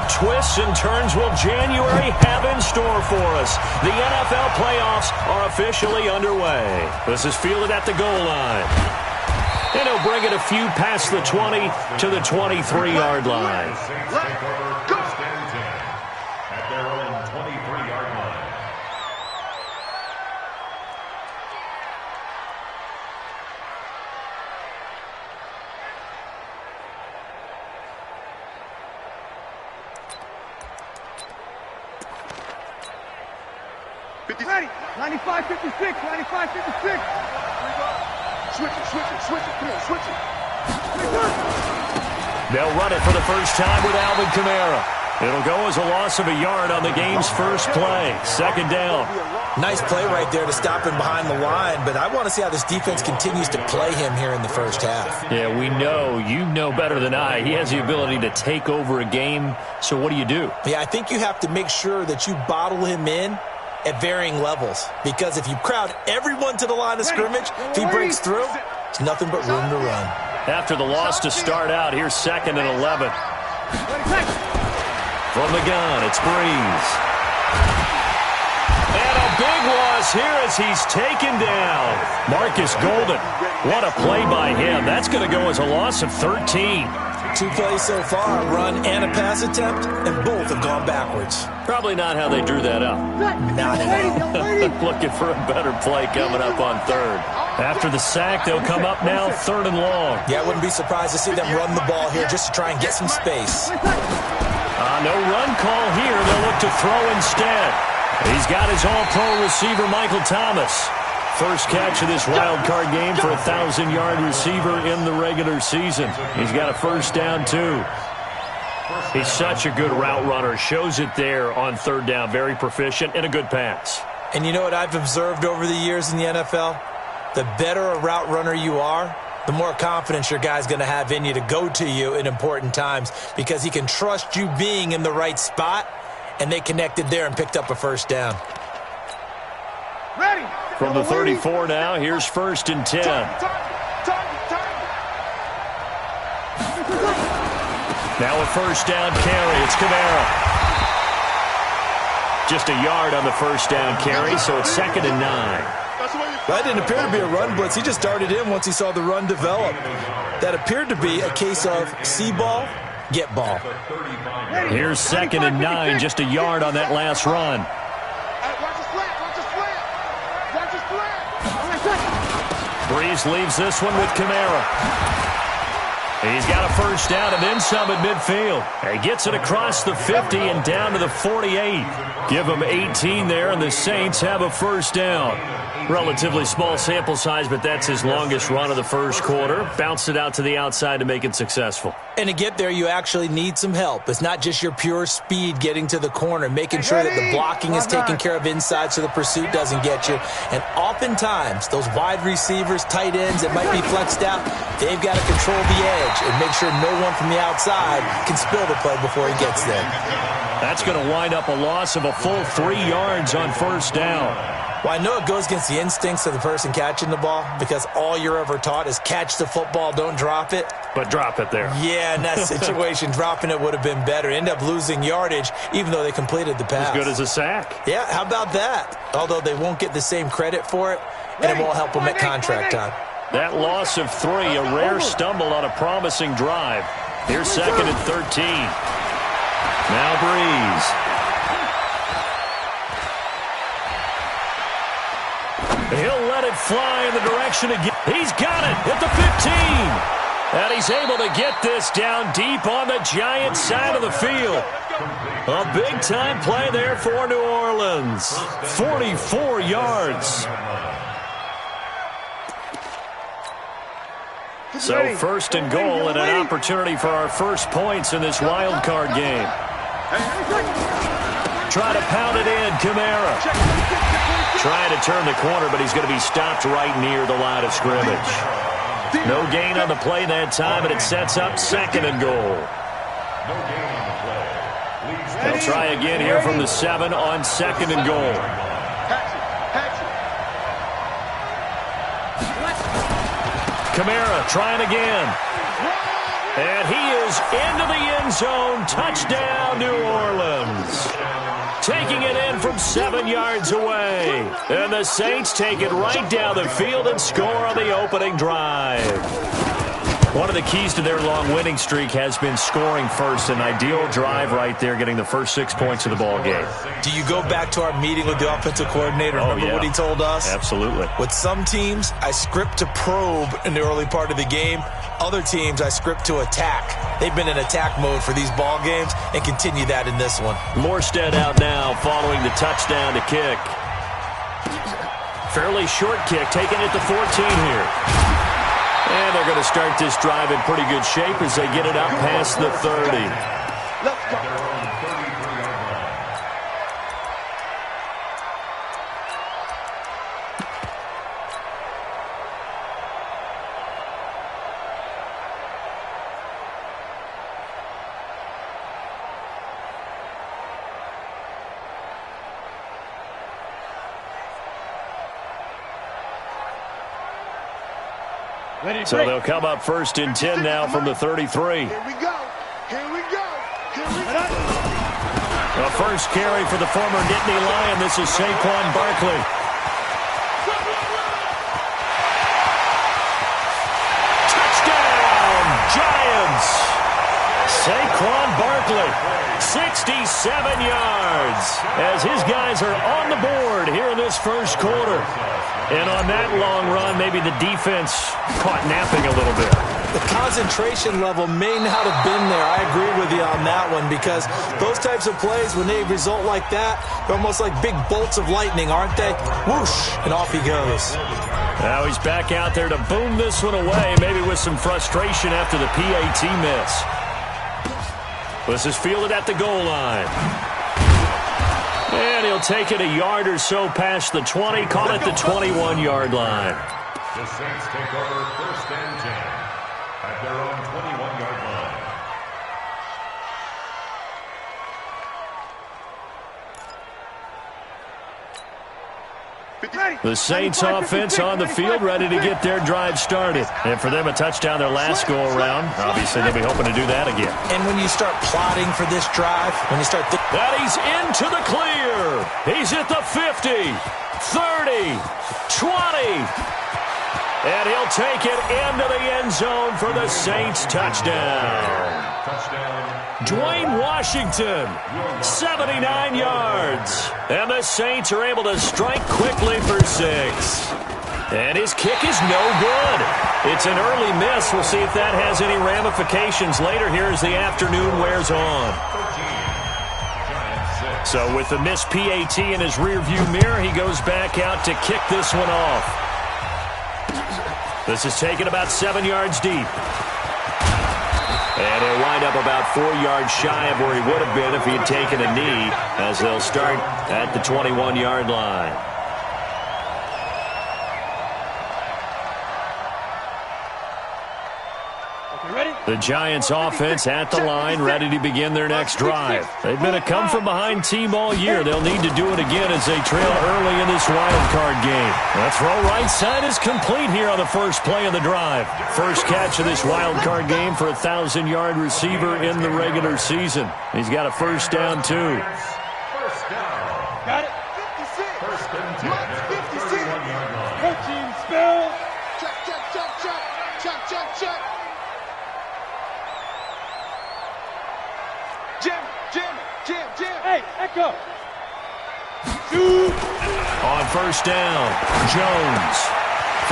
What twists and turns will January have in store for us? The NFL playoffs are officially underway. This is fielded at the goal line. And he'll bring it a few past the 20 to the 23-yard line. At their own 23-yard line. Ready. 95, 56, 95, 56. Switch it. Come on, switch it. They'll run it for the first time with Alvin Kamara. It'll go as a loss of a yard on the game's first play. Second down. Nice play right there to stop him behind the line, but I want to see how this defense continues to play him here in the first half. Yeah, we know. You know better than I. He has the ability to take over a game, so what do? Yeah, I think you have to make sure that you bottle him in at varying levels, because if you crowd everyone to the line of scrimmage, if he breaks through, it's nothing but room to run. After the loss to start out, here's 2nd and 11. From the gun, it's Breeze. And a big loss here as he's taken down. Marcus Golden. What a play by him. That's going to go as a loss of 13. 2 plays so far, a run and a pass attempt, and both have gone backwards. Probably not how they drew that up. Not at all. Looking for a better play coming up on 3rd. After the sack, they'll come up now 3rd and long. Yeah, I wouldn't be surprised to see them run the ball here just to try and get some space. No run call here. They'll look to throw instead. He's got his all-pro receiver, Michael Thomas. First catch of this wild card game for a 1,000-yard receiver in the regular season. He's got a first down, too. He's such a good route runner. Shows it there on 3rd down. Very proficient and a good pass. And you know what I've observed over the years in the NFL? The better a route runner you are, the more confidence your guy's going to have in you to go to you in important times, because he can trust you being in the right spot, and they connected there and picked up a first down. Ready. From the 34 now, here's 1st and 10. Now a first down carry. It's Kamara. Just a yard on the first down carry, so it's 2nd and 9. That didn't appear to be a run blitz. He just darted in once he saw the run develop. That appeared to be a case of see ball, get ball. Here's 2nd and 9, just a yard on that last run. Breeze leaves this one with Kamara. He's got a first down and then some at midfield. He gets it across the 50 and down to the 48. Give him 18 there, and the Saints have a first down. Relatively small sample size, but that's his longest run of the first quarter. Bounced it out to the outside to make it successful. And to get there, you actually need some help. It's not just your pure speed getting to the corner, making sure that the blocking is taken care of inside so the pursuit doesn't get you. And oftentimes, those wide receivers, tight ends that might be flexed out, they've got to control the edge and make sure no one from the outside can spill the play before he gets there. That's going to wind up a loss of a full 3 yards on first down. Well, I know it goes against the instincts of the person catching the ball, because all you're ever taught is catch the football, don't drop it. But drop it there. Yeah, in that situation, dropping it would have been better. End up losing yardage, even though they completed the pass. As good as a sack. Yeah, how about that? Although they won't get the same credit for it, and it won't help them at contract time. That loss of 3, a rare stumble on a promising drive. Here's 2nd and 13. Now Breeze. He'll let it fly in the direction again. He's got it at the 15. And he's able to get this down deep on the Giants side of the field. A big-time play there for New Orleans. 44 yards. So 1st and goal and an opportunity for our first points in this wild card game. Try to pound it in, Kamara. Trying to turn the corner, but he's going to be stopped right near the line of scrimmage. No gain on the play that time, and it sets up 2nd and goal. They'll try again here from the 7 on 2nd and goal. Kamara trying again. And he is into the end zone. Touchdown, New Orleans. Taking it in from 7 yards away. And the Saints take it right down the field and score on the opening drive. One of the keys to their long winning streak has been scoring first. An ideal drive right there, getting the first 6 points of the ball game. Do you go back to our meeting with the offensive coordinator? Remember what he told us? Absolutely. With some teams, I script to probe in the early part of the game. Other teams, I script to attack. They've been in attack mode for these ball games and continue that in this one. Morstead out now following the touchdown to kick. Fairly short kick, taking it to 14 here. And they're going to start this drive in pretty good shape as they get it up past the 30. Let's go. So they'll come up first and 10 now from the 33. Here we go. Here we go. Here we go. The first carry for the former Nittany Lion. This is Saquon Barkley. Touchdown, Giants. Saquon Barkley, 67 yards, as his guys are on the board here in this first quarter. And on that long run, maybe the defense caught napping a little bit. The concentration level may not have been there. I agree with you on that one, because those types of plays, when they result like that, they're almost like big bolts of lightning, aren't they? Whoosh, and off he goes. Now he's back out there to boom this one away, maybe with some frustration after the PAT miss. This is fielded at the goal line. And he'll take it a yard or so past the 20, call it the 21-yard line. The Saints take over first and 10 at their own 21-yard line. The Saints offense on the field, ready to get their drive started. And for them, a touchdown their last go-around. Obviously, they'll be hoping to do that again. And when you start plotting for this drive, when you start... That he's into the clear. He's at the 50, 30, 20. And he'll take it into the end zone for the Saints touchdown. Dwayne Washington, 79 yards. And the Saints are able to strike quickly for 6. And his kick is no good. It's an early miss. We'll see if that has any ramifications later here as the afternoon wears on. So with the missed PAT in his rearview mirror, he goes back out to kick this one off. This is taken about 7 yards deep. And he'll wind up about 4 yards shy of where he would have been if he had taken a knee, as they'll start at the 21-yard line. The Giants offense at the line, ready to begin their next drive. They've been a come-from-behind team all year. They'll need to do it again as they trail early in this wild card game. The throw right side is complete here on the first play of the drive. First catch of this wild card game for a 1,000-yard receiver in the regular season. He's got a first down, too. First down. Got it. 56. First and 10 Mike, at the 56. 41-yard line. Coaching spell. Check, check, check, check. Check, check, check. Jim. Hey, Echo. Shoot. On first down, Jones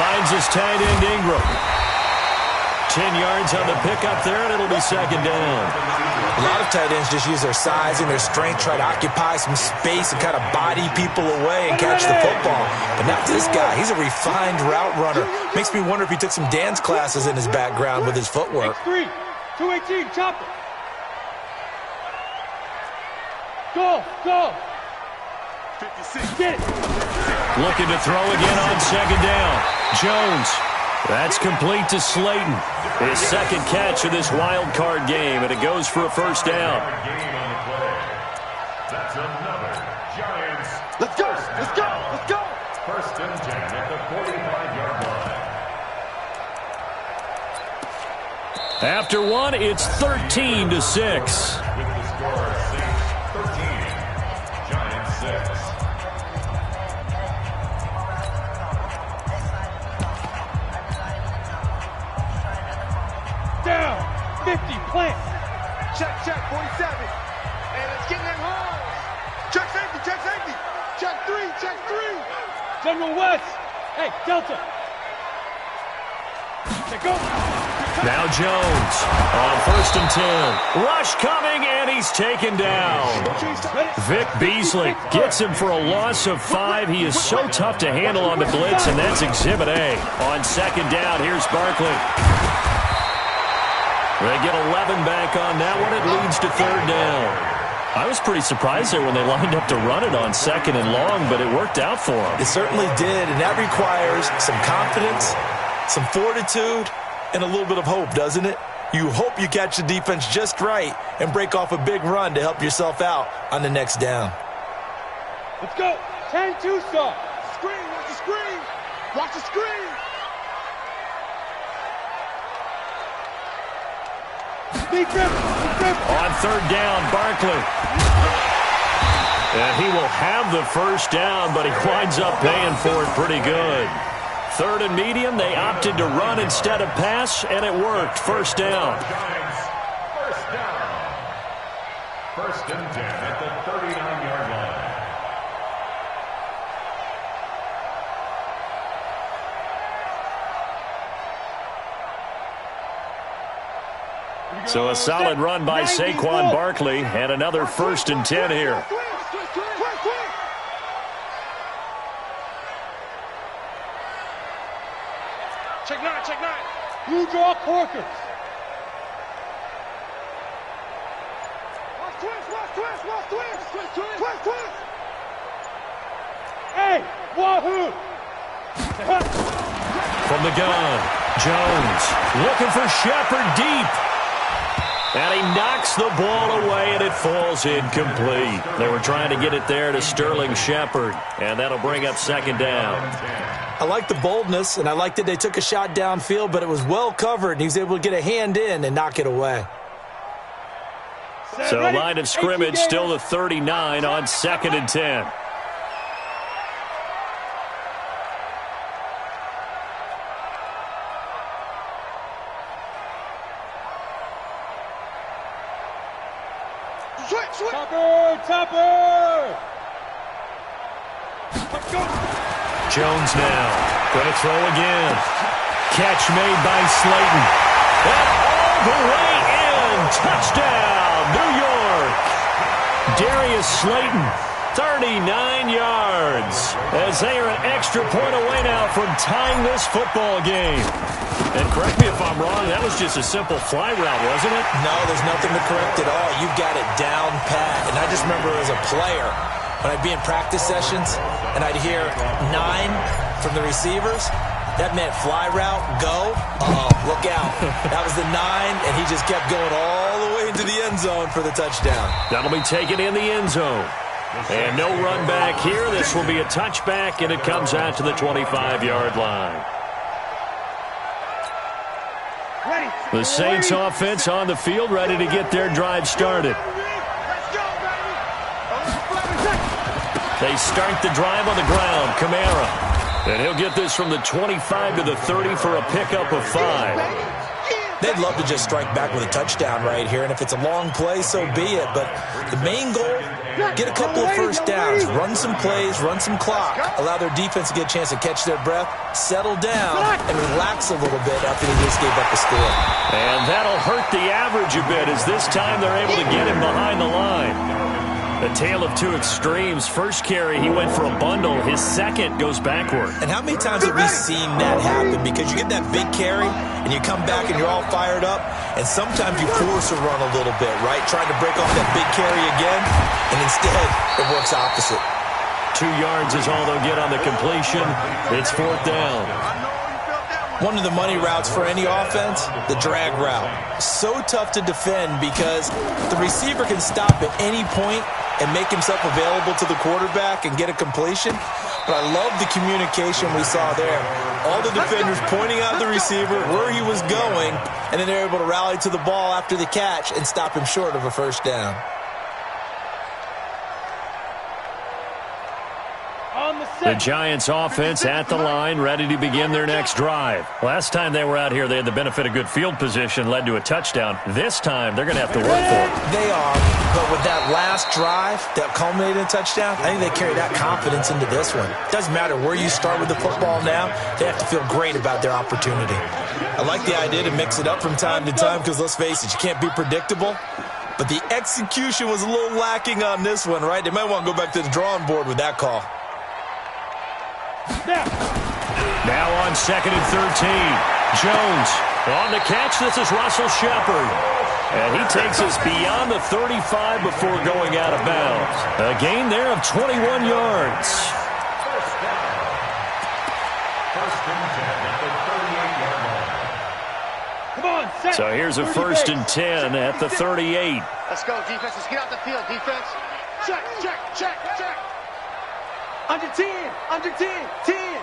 finds his tight end Ingram. 10 yards on the pickup there, and it'll be second down. A lot of tight ends just use their size and their strength, try to occupy some space and kind of body people away and catch the football. But not this guy. He's a refined route runner. Makes me wonder if he took some dance classes in his background with his footwork. X3, 218, chop it. Go. 56. Get it. Looking to throw again on second down. Jones. That's complete to Slayton. His second catch of this wild card game, and it goes for a first down. That's another Giants. Let's go. First and 10 at the 45-yard line. After one, it's 13-6. With the score, Saints 13, Giants 6. Down. 50. Plant. Check, 47. And it's getting them home. Check safety. Check 3. General West. Hey, Delta. Check go. Now Jones on 1st and 10. Rush coming, and he's taken down. Vic Beasley gets him for a loss of 5. He is so tough to handle on the blitz, and that's Exhibit A. On 2nd down, here's Barkley. They get 11 back on that one. It leads to 3rd down. I was pretty surprised there when they lined up to run it on 2nd and long, but it worked out for them. It certainly did, and that requires some confidence, some fortitude, and a little bit of hope, doesn't it? You hope you catch the defense just right and break off a big run to help yourself out on the next down. Let's go. 10-2 stop. Screen. Watch the screen. Watch the screen. On 3rd down, Barkley. And he will have the 1st down, but he winds up paying for it pretty good. 3rd and medium, they opted to run instead of pass, and it worked. 1st down. Giants, 1st down. 1st and 10 at the 39-yard line. So a solid run by Saquon Barkley, and another 1st and 10 here. Check 9. You draw corkers. Twist. Hey, wahoo! From the gun, Jones looking for Shepard deep. And he knocks the ball away, and it falls incomplete. They were trying to get it there to Sterling Shepard, and that'll bring up 2nd down. I like the boldness, and I like that they took a shot downfield, but it was well covered, and he was able to get a hand in and knock it away. So line of scrimmage still the 39 on 2nd and 10. Topper! Let's go! Jones now. Going to throw again. Catch made by Slayton. And all the way in. Touchdown, New York. Darius Slayton, 39 yards. As they are an extra point away now from tying this football game. And correct me if I'm wrong, that was just a simple fly route, wasn't it? No, there's nothing to correct at all. You've got it down pat. And I just remember as a player, when I'd be in practice sessions and I'd hear 9 from the receivers, that meant fly route, go. Uh-oh, look out. That was the 9, and he just kept going all the way into the end zone for the touchdown. That'll be taken in the end zone. And no run back here. This will be a touchback, and it comes out to the 25-yard line. The Saints offense on the field, ready to get their drive started. They start the drive on the ground. Kamara. And he'll get this from the 25 to the 30 for a pickup of 5. They'd love to just strike back with a touchdown right here, and if it's a long play, so be it. But the main goal, get a couple of 1st downs, run some plays, run some clock, allow their defense to get a chance to catch their breath, settle down, and relax a little bit after they just gave up a score. And that'll hurt the average a bit, as this time they're able to get him behind the line. A tale of two extremes. First carry, he went for a bundle. His second goes backward. And how many times have we seen that happen? Because you get that big carry, and you come back and you're all fired up, and sometimes you force a run a little bit, right? Trying to break off that big carry again, and instead it works opposite. 2 yards is all they'll get on the completion. It's 4th down. One of the money routes for any offense, the drag route. So tough to defend because the receiver can stop at any point and make himself available to the quarterback and get a completion. but I love the communication we saw there. All the defenders pointing out the receiver, where he was going, and then they're able to rally to the ball after the catch and stop him short of a first down. The Giants offense at the line, ready to begin their next drive. Last time they were out here, they had the benefit of good field position, led to a touchdown. This time, they're going to have to work for it. They are, but with that last drive that culminated in a touchdown, I think they carry that confidence into this one. Doesn't matter where you start with the football now, they have to feel great about their opportunity. I like the idea to mix it up from time to time because, let's face it, you can't be predictable. But the execution was a little lacking on this one, right? They might want to go back to the drawing board with that call. Now on 2nd and 13. Jones on the catch. This is Russell Shepard. And he takes us beyond the 35 before going out of bounds. A gain there of 21 yards. Come on, set. So here's a 1st and 10 at the 38. Let's go, defense. Let's get out the field, defense. Check, check, check, check. Under 10, under 10, 10.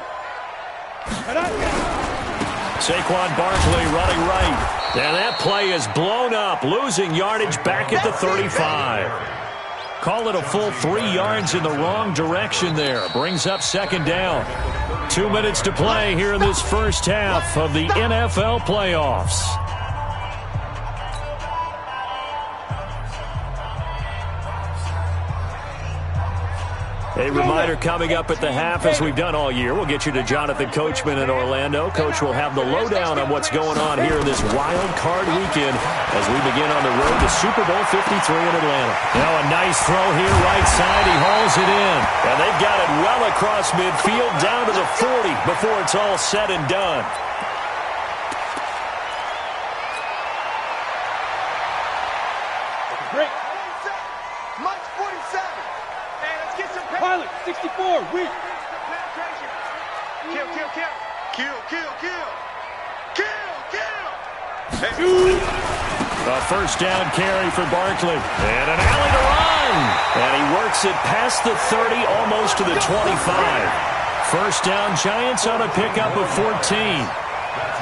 Saquon Barkley running right. And that play is blown up, losing yardage back at the 35. Call it a full 3 yards in the wrong direction there. Brings up 2nd down. 2 minutes to play here in this first half of the NFL playoffs. A reminder coming up at the half, as we've done all year. We'll get you to Jonathan Coachman in Orlando. Coach will have the lowdown on what's going on here in this wild card weekend as we begin on the road to Super Bowl 53 in Atlanta. Now a nice throw here, right side. He hauls it in. And they've got it well across midfield down to the 40 before it's all said and done. Great. Mike 47. And let's get some pilot 64. Weak. Kill, kill, kill. Kill, kill, kill. Kill, kill. A 1st down carry for Barkley. And an alley to run. And he works it past the 30, almost to the 25. 1st down, Giants on a pickup of 14.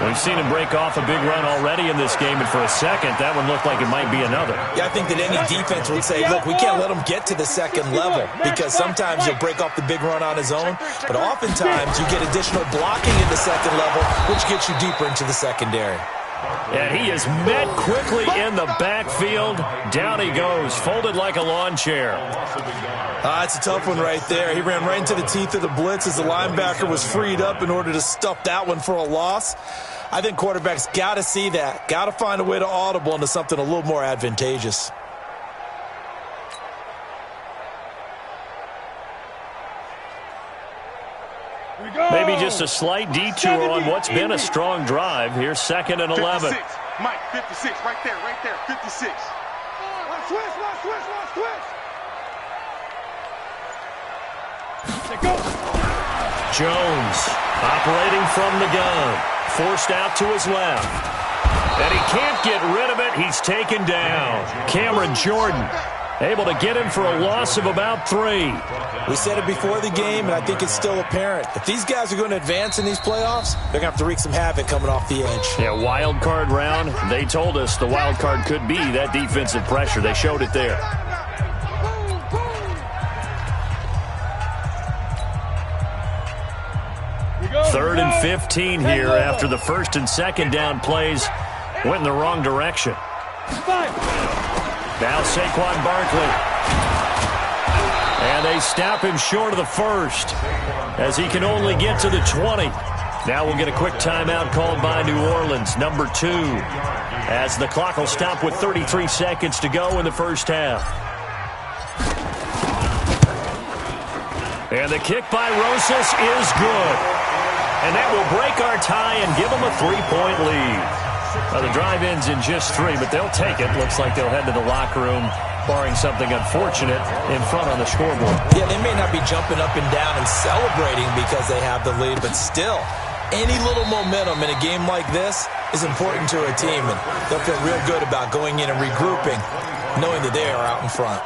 We've seen him break off a big run already in this game, and for a second, that one looked like it might be another. Yeah, I think that any defense would say, look, we can't let him get to the 2nd level because sometimes he'll break off the big run on his own, but oftentimes you get additional blocking in the 2nd level, which gets you deeper into the secondary. And he is met quickly in the backfield. Down he goes, folded like a lawn chair. It's a tough one right there. He ran right into the teeth of the blitz as the linebacker was freed up in order to stuff that one for a loss. I think quarterbacks got to see that, got to find a way to audible into something a little more advantageous. Maybe just a slight detour on what's been a strong drive. Here's 2nd and 11. 56. Mike, 56. Right there, 56. Watch switch, watch switch, watch switch. Go. Jones operating from the gun. Forced out to his left. And he can't get rid of it. He's taken down. Cameron Jordan able to get him for a loss of about 3. We said it before the game, and I think it's still apparent. If these guys are going to advance in these playoffs, they're going to have to wreak some havoc coming off the edge. Yeah, wild card round. They told us the wild card could be that defensive pressure. They showed it there. Third and 15 here after the 1st and 2nd down plays went in the wrong direction. Now Saquon Barkley. And they stop him short of the 1st as he can only get to the 20. Now we'll get a quick timeout called by New Orleans, number 2, as the clock will stop with 33 seconds to go in the first half. And the kick by Rosas is good. And that will break our tie and give them a 3-point lead. Well, the drive ends in just 3, but they'll take it. Looks like they'll head to the locker room, barring something unfortunate, in front on the scoreboard. Yeah, they may not be jumping up and down and celebrating because they have the lead, but still, any little momentum in a game like this is important to a team, and they'll feel real good about going in and regrouping, knowing that they are out in front.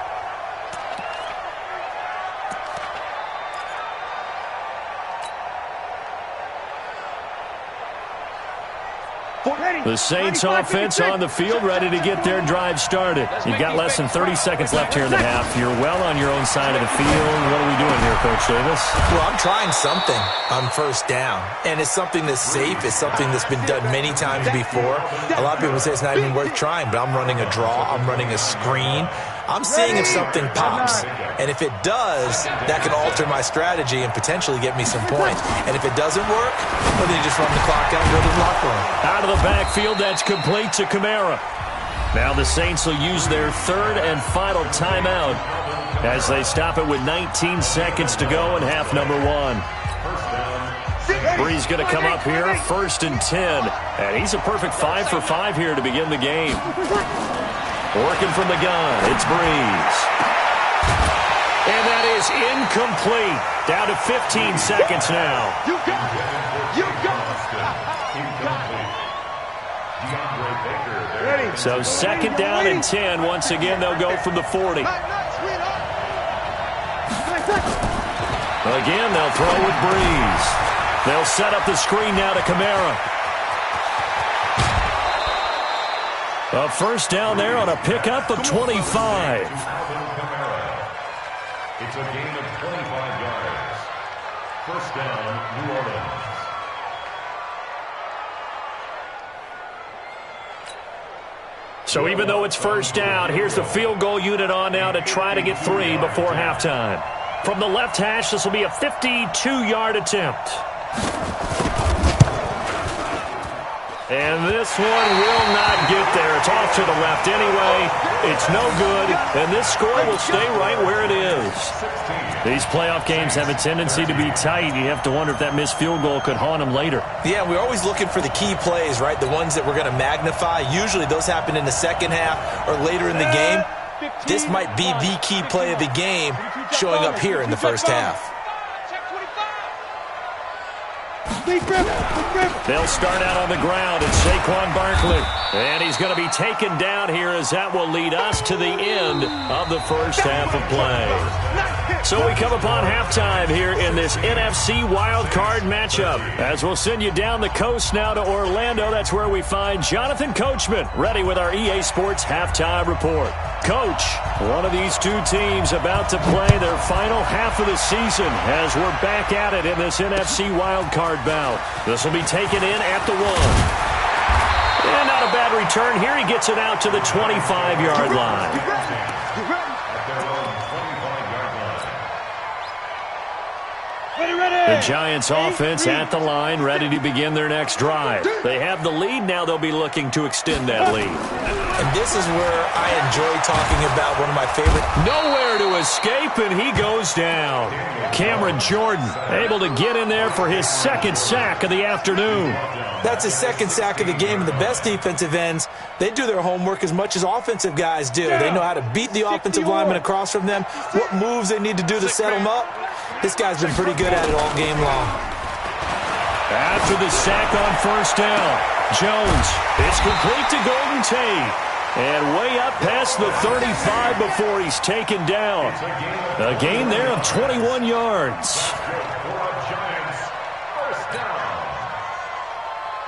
The Saints offense on the field, ready to get their drive started. You've got less than 30 seconds left here in the half. You're well on your own side of the field. What are we doing here, Coach Davis? Well, I'm trying something on first down, and it's something that's safe. It's something that's been done many times before. A lot of people say it's not even worth trying, but I'm running a draw. I'm running a screen. I'm seeing if something pops, and if it does, that can alter my strategy and potentially get me some points. And if it doesn't work, well, then you just run the clock out and go to the locker room. Out of the backfield, that's complete to Kamara. Now the Saints will use their third and final timeout as they stop it with 19 seconds to go in half number one. Brees going to come up here, 1st and 10, and he's a perfect 5 for 5 here to begin the game. Working from the gun, it's Brees. And that is incomplete. Down to 15 seconds now. You got it. You got it. Ready. So 2nd down and 10. Once again, they'll go from the 40. Again, they'll throw with Brees. They'll set up the screen now to Kamara. A first down there on a pickup of 25. It's a gain of 25 yards. First down, New Orleans. So even though it's first down, here's the field goal unit on now to try to get 3 before halftime. From the left hash, this will be a 52-yard attempt. And this one will not get there. It's off to the left anyway. It's no good, and this score will stay right where it is. These playoff games have a tendency to be tight. You have to wonder if that missed field goal could haunt them later. Yeah, we're always looking for the key plays, right? The ones that we're going to magnify. Usually those happen in the second half or later in the game. This might be the key play of the game showing up here in the first half. They'll start out on the ground. It's Saquon Barkley. And he's going to be taken down here as that will lead us to the end of the first half of play. So we come upon halftime here in this NFC wildcard matchup. As we'll send you down the coast now to Orlando, that's where we find Jonathan Coachman ready with our EA Sports halftime report. Coach, one of these two teams about to play their final half of the season as we're back at it in this NFC wildcard bout. This will be taken in at the 1. And not a bad return here. He gets it out to the 25-yard line. The Giants offense at the line, ready to begin their next drive. They have the lead. Now they'll be looking to extend that lead. And this is where I enjoy talking about one of my favorite. Nowhere to escape, and he goes down. Cameron Jordan able to get in there for his 2nd sack of the afternoon. That's his 2nd sack of the game, and the best defensive ends, they do their homework as much as offensive guys do. They know how to beat the offensive lineman across from them, what moves they need to do to set them up. This guy's been pretty good at it all game long. After the sack on first down, Jones, it's complete to Golden Tate. And way up past the 35 before he's taken down. A gain there of 21 yards.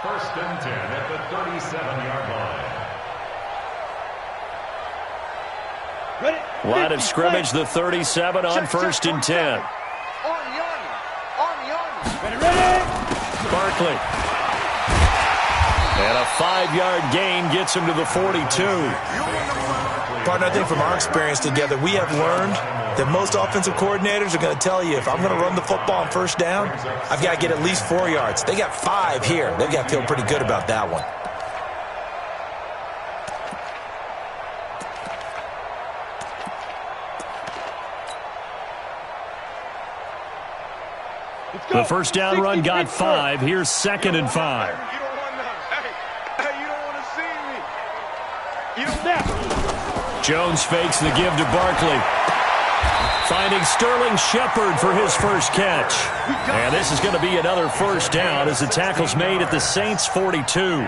First and 10 at the 37-yard line. Line of scrimmage, the 37 on 1st and 10. Barkley. And a 5-yard gain gets him to the 42. Partner, I think from our experience together, we have learned that most offensive coordinators are going to tell you, if I'm going to run the football on first down, I've got to get at least 4 yards. They got 5 here. They've got to feel pretty good about that one. The first down run got 5. Here's 2nd and 5. Jones fakes the give to Barkley. Finding Sterling Shepard for his first catch. And this is going to be another first down as the tackle's made at the Saints' 42.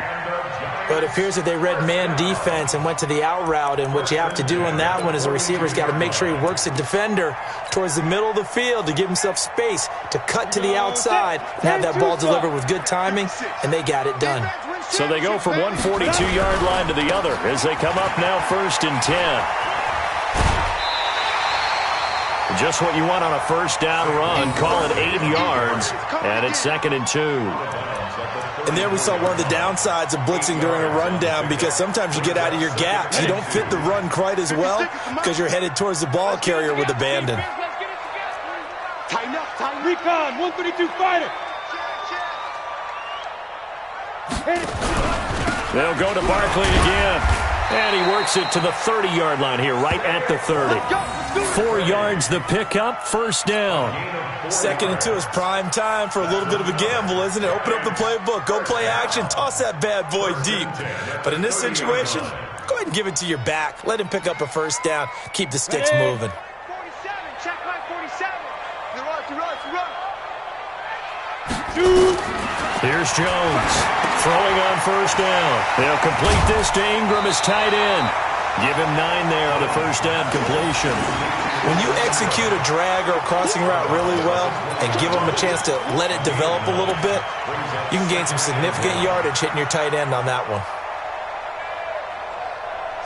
But it appears that they read man defense and went to the out route, and what you have to do on that one is the receiver's got to make sure he works the defender towards the middle of the field to give himself space to cut to the outside and have that ball delivered with good timing, and they got it done. So they go from one 42-yard line to the other as they come up now 1st and 10. Just what you want on a first down run. Call it 8 yards, and it's 2nd and 2. And there we saw one of the downsides of blitzing during a rundown, because sometimes you get out of your gaps. You don't fit the run quite as well because you're headed towards the ball carrier with abandon. Tighten up, tighten. Recon, 132 fighter. They'll go to Barkley again. And he works it to the 30-yard line here, right at the 30. 4 yards the pickup, first down. 2nd and 2 is prime time for a little bit of a gamble, isn't it? Open up the playbook, go play action, toss that bad boy deep. But in this situation, go ahead and give it to your back. Let him pick up a first down, keep the sticks moving. 47, check line 47. Here's Jones, throwing on first down. They'll complete this to Ingram as tight end. Give him 9 there on the first down completion. When you execute a drag or a crossing route really well and give them a chance to let it develop a little bit, you can gain some significant yardage hitting your tight end on that one.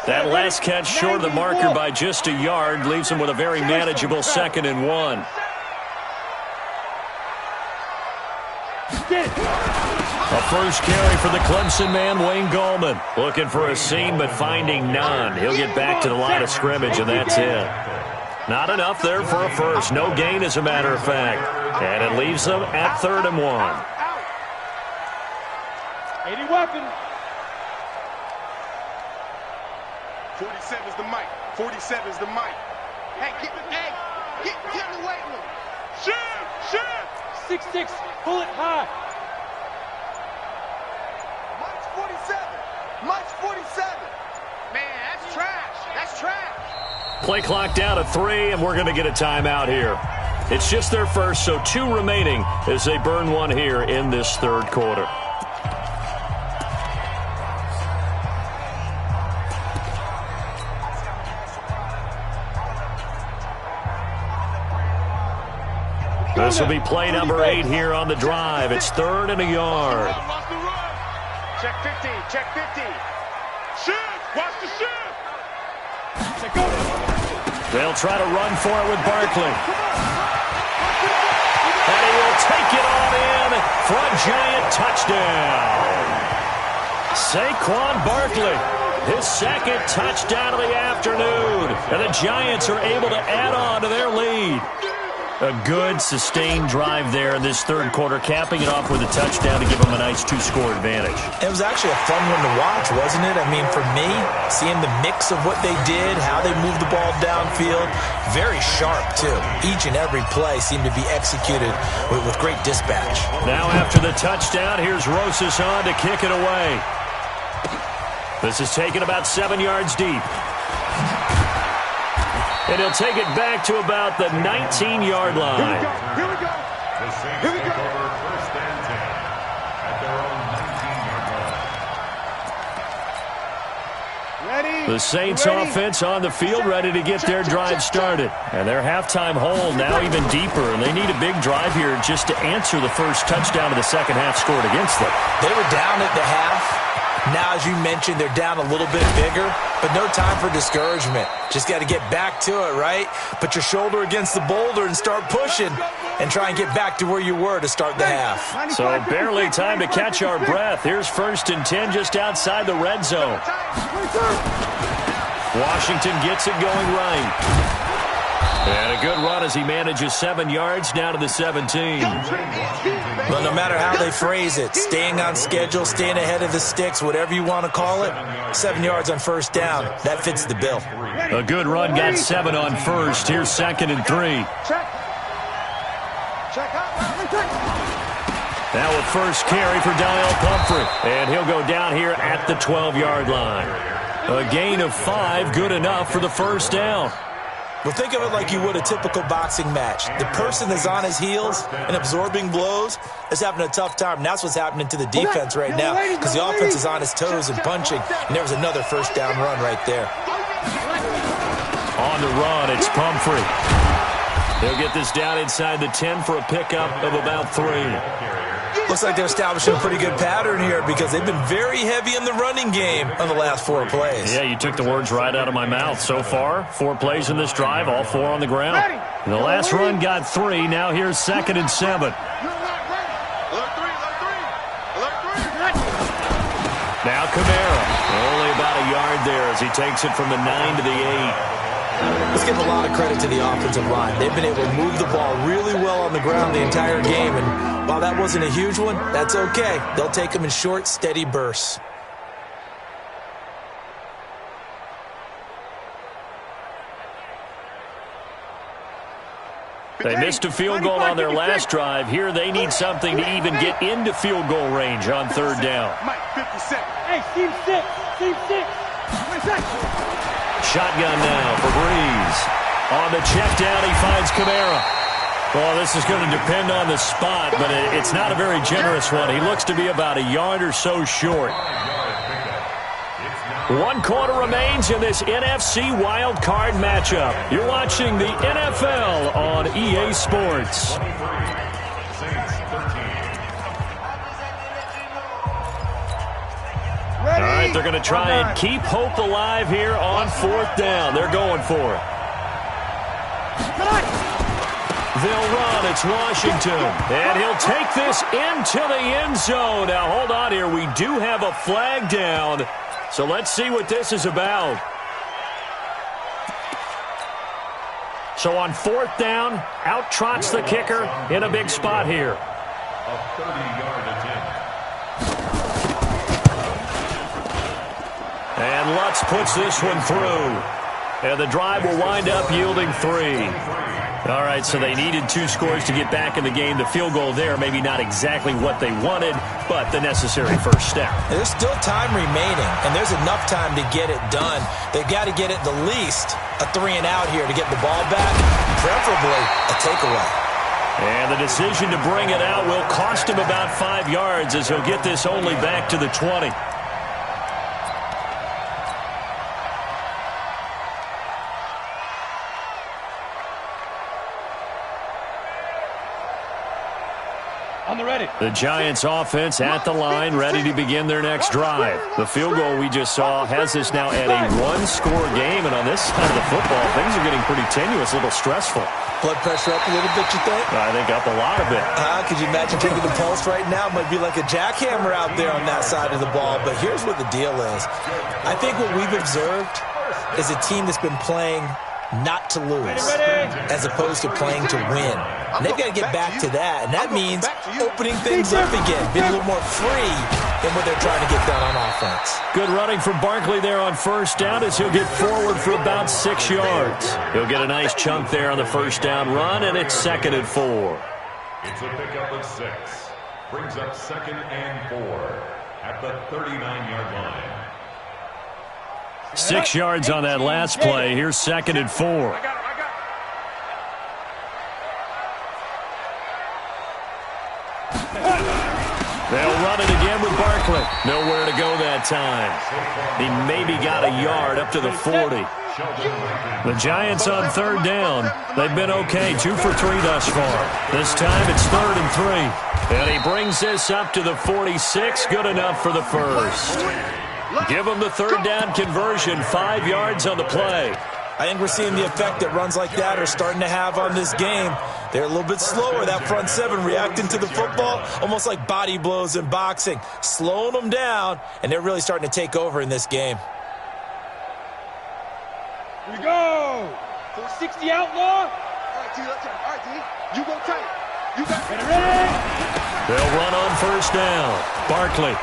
That last catch short of the marker by just a yard leaves him with a very manageable 2nd and 1. A first carry for the Clemson man, Wayne Gallman. Looking for a seam, but finding none. He'll get back to the line of scrimmage, and that's it. Not enough there for a first. No gain, as a matter of fact. And it leaves them at 3rd and 1. 80 weapon. 47 is the mic. 47 is the mic. Hey, get in the weight room. Shoot! 6'6", pull it high. Mike's 47. Mike's 47. Man, that's trash. That's trash. Play clock down to 3, and we're going to get a timeout here. It's just their first, so 2 remaining as they burn one here in this 3rd quarter. This will be play number 8 here on the drive. It's 3rd and a yard. Check 50. Check 50. Shoot! Watch the shoot! They'll try to run for it with Barkley. And he will take it on in for a Giant touchdown. Saquon Barkley, his 2nd touchdown of the afternoon. And the Giants are able to add on to their lead. A good, sustained drive there in this 3rd quarter, capping it off with a touchdown to give them a nice 2-score advantage. It was actually a fun one to watch, wasn't it? I mean, for me, seeing the mix of what they did, how they moved the ball downfield, very sharp, too. Each and every play seemed to be executed with great dispatch. Now after the touchdown, here's Rosas on to kick it away. This is taken about 7 yards deep. And he'll take it back to about the 19-yard line. Here we go. Here we go. First and 10 at their own 19-yard line. Ready? The Saints offense on the field, ready to get their drive started. And their halftime hole now even deeper, and they need a big drive here just to answer the first touchdown of the second half scored against them. They were down at the half. Now, as you mentioned, they're down a little bit bigger, but no time for discouragement. Just got to get back to it, right? Put your shoulder against the boulder and start pushing and try and get back to where you were to start the half. So barely time to catch our breath. Here's 1st and 10 just outside the red zone. Washington gets it going right. And a good run as he manages 7 yards down to the 17. Well, no matter how they phrase it, staying on schedule, staying ahead of the sticks, whatever you want to call it, 7 yards on first down, that fits the bill. A good run, got 7 on first. Here's 2nd and 3. Now a first carry for Daniel Pumphrey. And he'll go down here at the 12-yard line. A gain of 5, good enough for the first down. Well, think of it like you would a typical boxing match. The person that's on his heels and absorbing blows is having a tough time. And that's what's happening to the defense right now, because the offense is on his toes and punching. And there was another first down run right there. On the run, it's Pumphrey. They'll get this down inside the 10 for a pickup of about 3. Looks like they're establishing a pretty good pattern here because they've been very heavy in the running game on the last 4 plays. Yeah, you took the words right out of my mouth. So far, 4 plays in this drive, all 4 on the ground. The last run got 3. Now here's 2nd and 7. Now Kamara, only about a yard there as he takes it from the 9 to the 8. Let's give a lot of credit to the offensive line. They've been able to move the ball really well on the ground the entire game, and while that wasn't a huge one, that's okay. They'll take them in short, steady bursts. They missed a field goal on their last drive. Here they need something to even get into field goal range on 3rd down. Hey, team 6. Team 6. Shotgun now for Breeze. On the check down, he finds Kamara. Well, this is going to depend on the spot, but it's not a very generous one. He looks to be about a yard or so short. 1 quarter remains in this NFC Wild Card matchup. You're watching the NFL on EA Sports. All right, they're going to try and keep hope alive here on 4th down. They're going for it. They'll run. It's Washington. And he'll take this into the end zone. Now, hold on here. We do have a flag down. So let's see what this is about. So on 4th down, out trots the kicker in a big spot here. A 30-yard attempt. And Lutz puts this one through. And the drive will wind up yielding 3. All right, so they needed 2 scores to get back in the game. The field goal there, maybe not exactly what they wanted, but the necessary first step. There's still time remaining, and there's enough time to get it done. They've got to get at the least a 3 and out here to get the ball back, preferably a takeaway. And the decision to bring it out will cost him about 5 yards as he'll get this only back to the 20. The Giants offense at the line, ready to begin their next drive. The field goal we just saw has us now at a 1-score game, and on this side of the football, things are getting pretty tenuous, a little stressful. Blood pressure up a little bit, you think? I think up a lot of it. Could you imagine taking the pulse right now? It might be like a jackhammer out there on that side of the ball, but here's what the deal is. I think what we've observed is a team that's been playing not to lose, as opposed to playing to win. And they've got to get back to that, and that means opening things up again, being a little more free in what they're trying to get done on offense. Good running from Barkley there on 1st down as he'll get forward for about 6 yards. He'll get a nice chunk there on the 1st down run, and it's 2nd and 4. It's a pickup of 6. Brings up 2nd and 4 at the 39-yard line. 6 yards on that last play. Here's 2nd and 4. They'll run it again with Barkley. Nowhere to go that time. He maybe got a yard up to the 40. The Giants on 3rd down. They've been okay, 2 for 3 thus far. This time it's 3rd and 3. And he brings this up to the 46. Good enough for the first. Give them the 3rd down conversion, 5 yards on the play. I think we're seeing the effect that runs like that are starting to have on this game. They're a little bit slower, that front 7, reacting to the football, almost like body blows in boxing, slowing them down, and they're really starting to take over in this game. Here we go. 460 outlaw. All right, D, let's go. All right, D. You go tight. You got it. Ready? They'll run on 1st down. Barkley.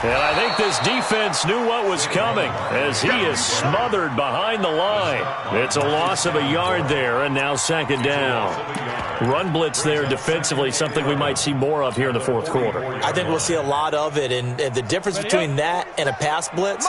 And I think this defense knew what was coming as he is smothered behind the line. It's a loss of a yard there, and now 2nd down. Run blitz there defensively, something we might see more of here in the 4th quarter. I think we'll see a lot of it, and the difference between that and a pass blitz,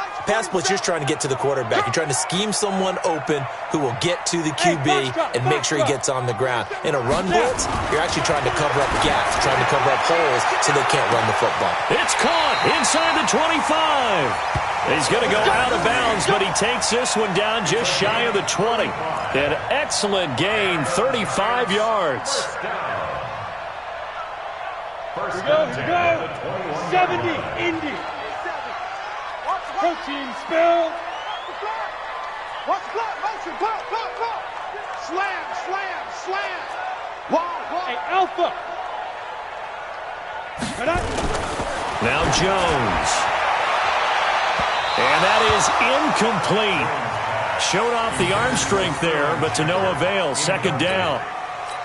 you're trying to get to the quarterback. You're trying to scheme someone open who will get to the QB and make sure he gets on the ground. In a run blitz, you're actually trying to cover up gaps, trying to cover up holes so they can't run the football. It's caught inside the 25. He's going to go out of bounds, but he takes this one down just shy of the 20. An excellent gain, 35 yards. First Go, and 10 go. at the 21-yard 70, line. Indy. Protein spill. Watch the block, motion, block. Slam. Wall. Hey, Alpha. Cut up. Now Jones. And that is incomplete. Showed off the arm strength there, but to no avail. Second down.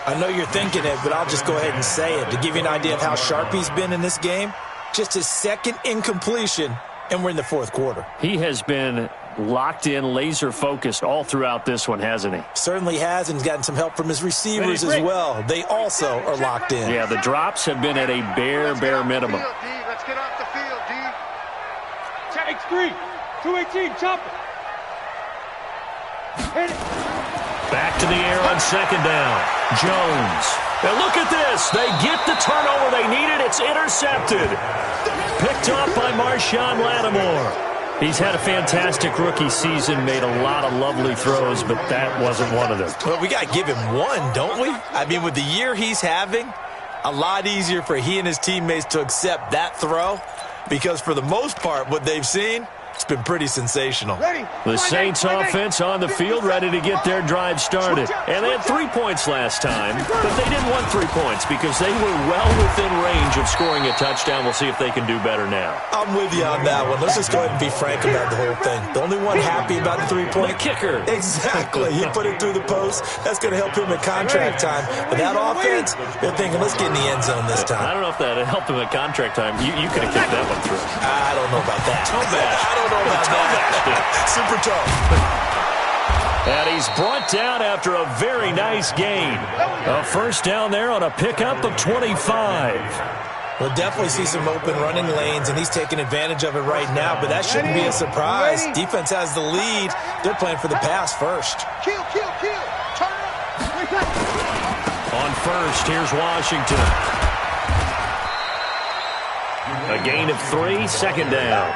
I know you're thinking it, but I'll just go ahead and say it. To give you an idea of how sharp he's been in this game, just his second incompletion, and we're in the fourth quarter. He has been locked in, laser-focused all throughout this one, hasn't he? Certainly has, and he's gotten some help from his receivers as well. They also are locked in. Yeah, the drops have been at a bare minimum. Let's get off the field, D. Check 3. 218, chopper. Hit it. Back to the air on second down. Jones. And look at this. They get the turnover they needed. It's intercepted. Picked off by Marshawn Lattimore. He's had a fantastic rookie season, made a lot of lovely throws, but that wasn't one of them. Well, we got to give him one, don't we? I mean, with the year he's having, a lot easier for he and his teammates to accept that throw, because for the most part, what they've seen, it's been pretty sensational. The Saints offense on the field, ready to get their drive started. And they had 3 points last time, but they didn't want 3 points because they were well within range of scoring a touchdown. We'll see if they can do better now. I'm with you on that one. Let's just go ahead and be frank about the whole thing. The only one happy about the 3-point The kicker. Exactly. He put it through the post. That's going to help him at contract time. But that offense, they're thinking, let's get in the end zone this time. I don't know if that helped him at contract time. You could have kicked that one through. I don't know about that. Toe bash. I don't know about that. Super toe. And he's brought down after a very nice gain. A first down there on a pickup of 25. We'll definitely see some open running lanes, and he's taking advantage of it right now, but that shouldn't be a surprise. Defense has the lead. They're playing for the pass first. Kill. Turn up. On first, here's Washington. A gain of 3, second down.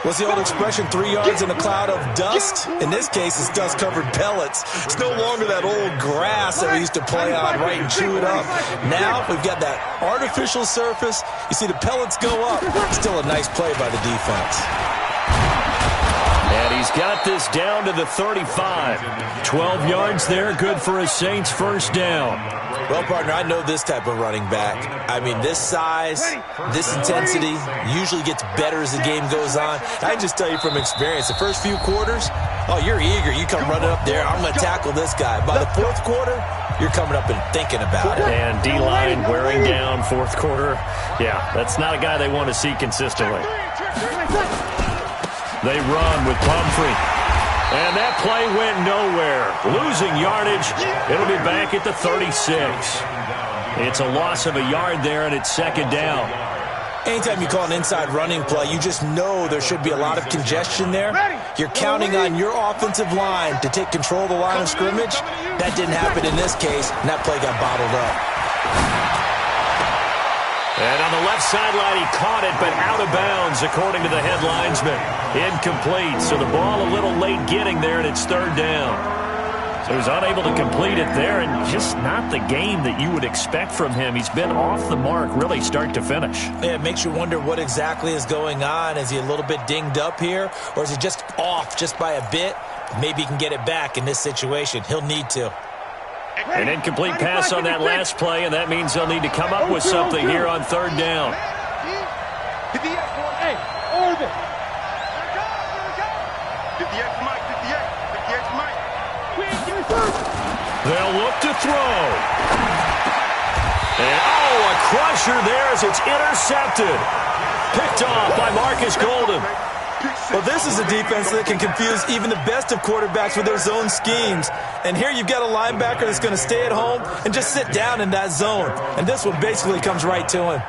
What's the old expression, 3 yards in a cloud of dust? In this case, it's dust-covered pellets. It's no longer that old grass that we used to play on, right, and chew it up. Now, we've got that artificial surface. You see the pellets go up. Still a nice play by the defense. And he's got this down to the 35. 12 yards there, good for a Saints first down. Well, partner, I know this type of running back. I mean, this size, this intensity usually gets better as the game goes on. I can just tell you from experience, the first few quarters, oh, you're eager. You come running up there, I'm going to tackle this guy. By the fourth quarter, you're coming up and thinking about it. And D-line wearing down fourth quarter. Yeah, that's not a guy they want to see consistently. They run with Pumphrey. And that play went nowhere. Losing yardage. It'll be back at the 36. It's a loss of a yard there, and it's second down. Anytime you call an inside running play, you just know there should be a lot of congestion there. You're counting on your offensive line to take control of the line of scrimmage. That didn't happen in this case, and that play got bottled up. And on the left sideline, he caught it, but out of bounds, according to the head linesman. Incomplete, so the ball a little late getting there, and it's third down. So he's unable to complete it there, and just not the game that you would expect from him. He's been off the mark, really start to finish. Yeah, it makes you wonder what exactly is going on. Is he a little bit dinged up here, or is he just off just by a bit? Maybe he can get it back in this situation. He'll need to. An incomplete pass on that last play, and that means they'll need to come up with something here on third down. Hey, Orbit. They'll look to throw. And, a crusher there as it's intercepted. Picked off by Marcus Golden. Well, this is a defense that can confuse even the best of quarterbacks with their zone schemes. And here you've got a linebacker that's going to stay at home and just sit down in that zone. And this one basically comes right to him.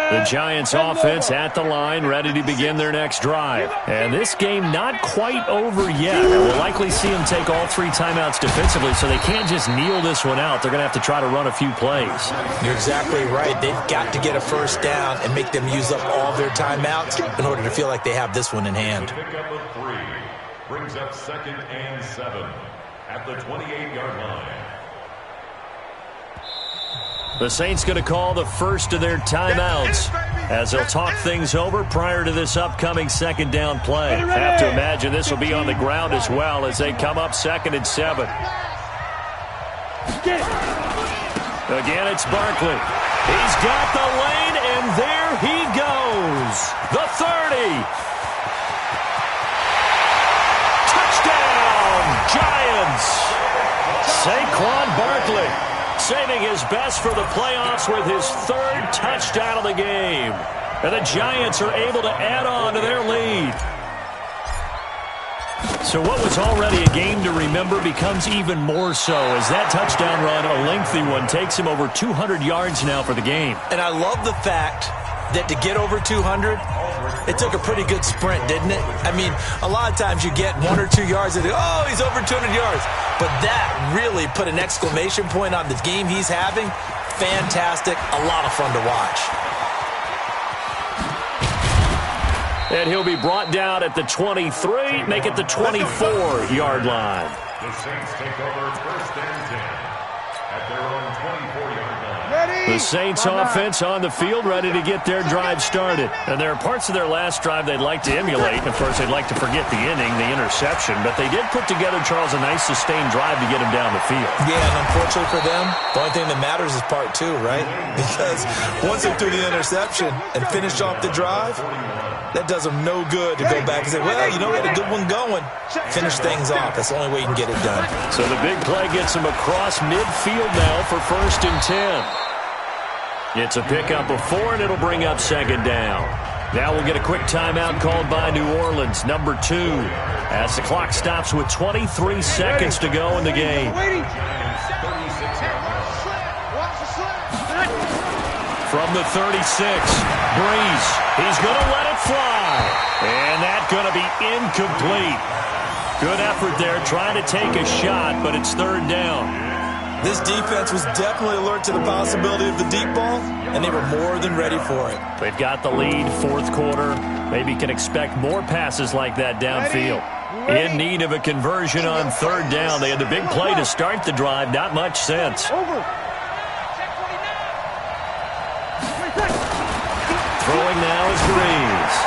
The Giants offense at the line, ready to begin their next drive. And this game not quite over yet. We'll likely see them take all 3 timeouts defensively, so they can't just kneel this one out. They're going to have to try to run a few plays. You're exactly right. They've got to get a first down and make them use up all their timeouts in order to feel like they have this one in hand. Pickup of 3 brings up 2nd and 7. at the 28-yard line. The Saints going to call the first of their timeouts as they'll talk things over prior to this upcoming second down play. Have to imagine this will be on the ground as well as they come up 2nd and 7. Again, it's Barkley. He's got the lane, and there he goes. The 30. Touchdown, Giants. Saquon Barkley saving his best for the playoffs with his 3rd touchdown of the game. And the Giants are able to add on to their lead. So what was already a game to remember becomes even more so as that touchdown run, a lengthy one, takes him over 200 yards now for the game. And I love the fact that to get over 200, it took a pretty good sprint, didn't it? I mean, a lot of times you get 1 or 2 yards and oh, he's over 200 yards. But that really put an exclamation point on the game he's having. Fantastic. A lot of fun to watch. And he'll be brought down at the 23, make it the 24-yard line. The Saints take over 1st and 10 at their own 24-yard line. The Saints offense on the field, ready to get their drive started. And there are parts of their last drive they'd like to emulate. Of course, they'd like to forget the inning, the interception. But they did put together, Charles, a nice sustained drive to get him down the field. Yeah, and unfortunately for them, the only thing that matters is part 2, right? Because once they threw the interception and finished off the drive, that does them no good to go back and say, well, you know, we had a good one going. Finish things off. That's the only way you can get it done. So the big play gets him across midfield now for 1st and 10. It's a pickup of 4, and it'll bring up 2nd down. Now we'll get a quick timeout called by New Orleans, number 2, as the clock stops with 23 seconds to go in the game. From the 36, Breeze. He's going to let it fly. And that's going to be incomplete. Good effort there, trying to take a shot, but it's 3rd down. This defense was definitely alert to the possibility of the deep ball, and they were more than ready for it. They've got the lead, 4th quarter. Maybe can expect more passes like that downfield. In need of a conversion on 3rd down. They had the big play to start the drive. Not much sense. Throwing now is Breeze.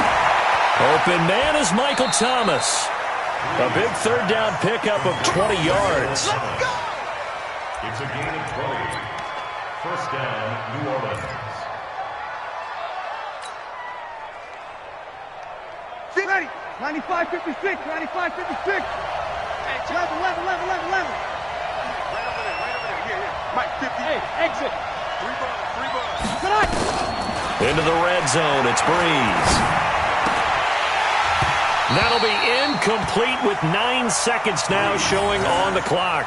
Open man is Michael Thomas. A big 3rd down pickup of 20 yards. It's a gain of 20. 1st down, New Orleans. 95, 56, 95, 56. 11. Right over there. Here. Mike, 50. Hey, exit. 3 ball. Into the red zone, it's Breeze. That'll be incomplete with 9 seconds now showing on the clock.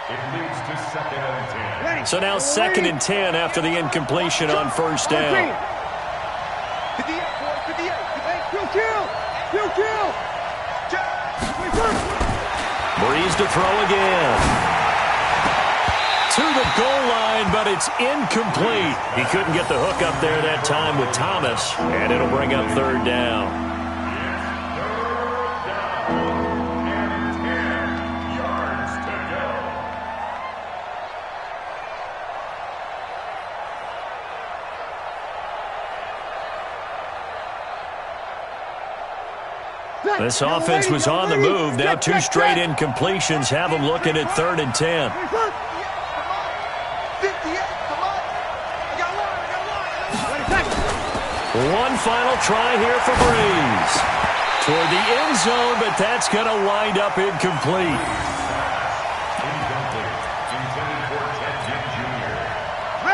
It leads to 2nd and 10. So now 2nd and 10 after the incompletion on 1st down. 58, 58. Kill. Breeze to throw again. To the goal line, but it's incomplete. He couldn't get the hook up there that time with Thomas, and it'll bring up 3rd down. This offense was on the move. Now 2 straight incompletions have them looking at 3rd and 10. One final try here for Breeze. Toward the end zone, but that's going to wind up incomplete.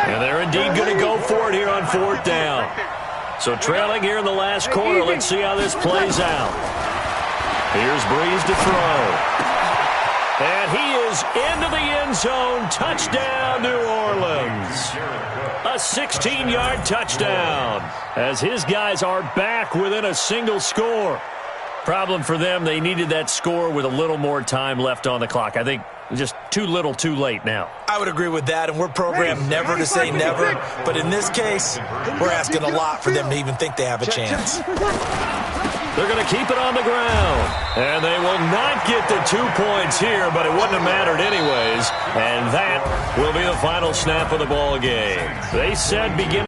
And they're indeed going to go for it here on 4th down. So trailing here in the last quarter. Let's see how this plays out. Here's Breeze to throw. And he is into the end zone. Touchdown, New Orleans. A 16-yard touchdown as his guys are back within a single score. Problem for them, they needed that score with a little more time left on the clock. I think just too little too late now. I would agree with that, and we're programmed never to say never. But in this case, we're asking a lot for them to even think they have a chance. They're going to keep it on the ground. And they will not get the 2 points here, but it wouldn't have mattered anyways. And that will be the final snap of the ball game. They said begin.